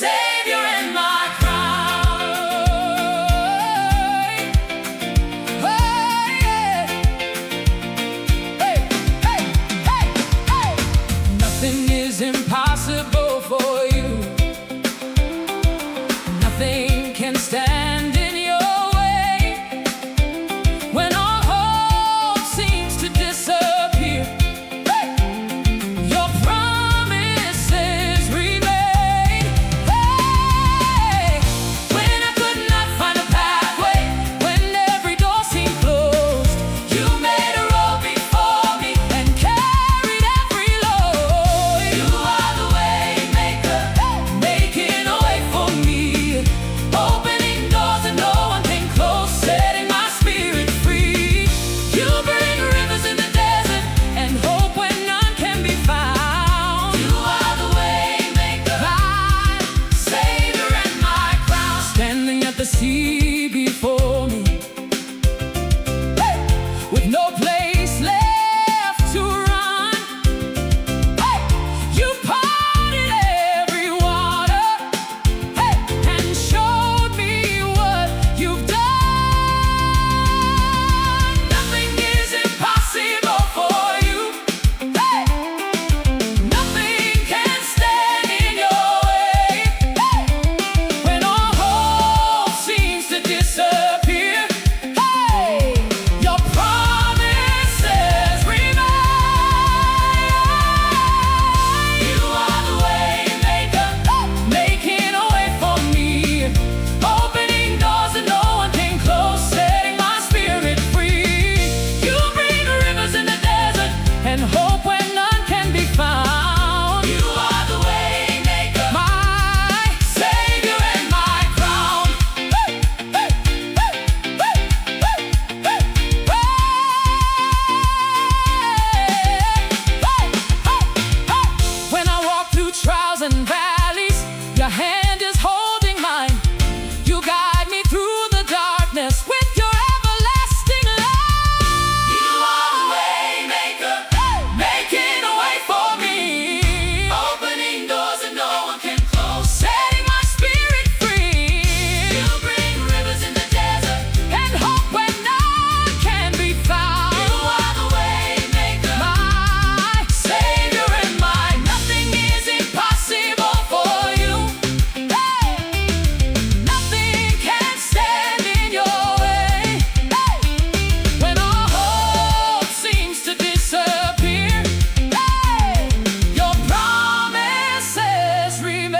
Savior and my crown. Hey, yeah. Hey, hey, hey, hey. Nothing is impossible for you. Nothing can stand in your way. When all hope seems to disappear, hey, your promises remain. Hey, when I could not find a pathway, when every door seemed closed, you made a road before me and carried every load. You are the way maker, making a way for me, opening doors that no one can close, setting my spirit free. You bring rivers in the desert and hope when none can be found. You are the way maker, my Savior and my crown. Standing at the sea before me, hey, with no place left to run, hey, you parted every water, hey, and showed me what you've done. Nothing is impossible for you. Hey, nothing can stand in your way. Hey, when all hope seems to disappear, hey, your promises remain. You are the way maker, making a way for me, opening doors that no one can close, setting my spirit free. You bring rivers in the desert and hope when none can be found. You are the way maker, my Savior and my crown. Hey, hey, hey, hey, hey, hey, hey, hey, hey. When I walk through trials and valleys, your hand is holding mine. You guide me through the darkness with your everlasting light. You are the way maker, making a way for me, opening doors that no one can close, setting my spirit free. You bring rivers in the desert and hope when none can be found. You are the way maker, my Savior and mine. Nothing is impossible for you. Hey, nothing can stand in your way. Hey, when all hope seems to disappear, hey, your promises remain.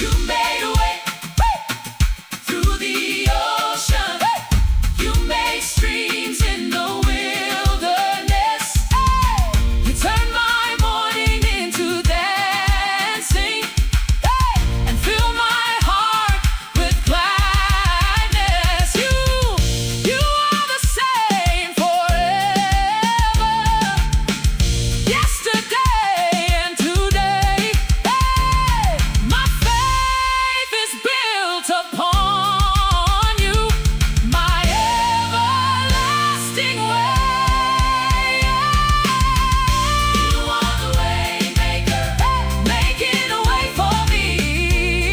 You made a way through the ocean. You made streams in the wilderness. You turned my mourning into dancing, and filled my heart with gladness. You are the same forever, yesterday and today. Hey, my faith is built upon you, my everlasting way. You are the way maker, making a way for me,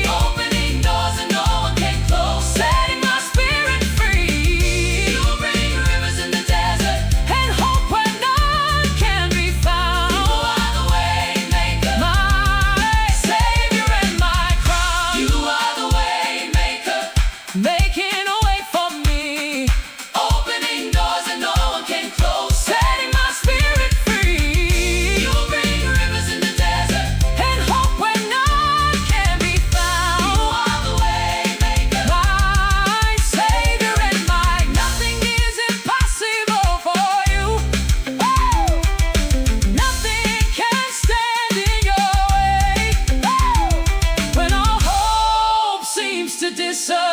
opening doors that no one can close, setting my spirit free. You bring rivers in the desert and hope when none can be found. You are the way maker, my Savior and my crown. You are the way maker, making a way for me, opening doors that no one can close, setting my spirit free. You bring rivers in the desert and hope when none can be found. You are the way maker, my Savior and mine. Nothing is impossible for you. Oh, nothing can stand in your way. Oh, when all hope seems to disappear.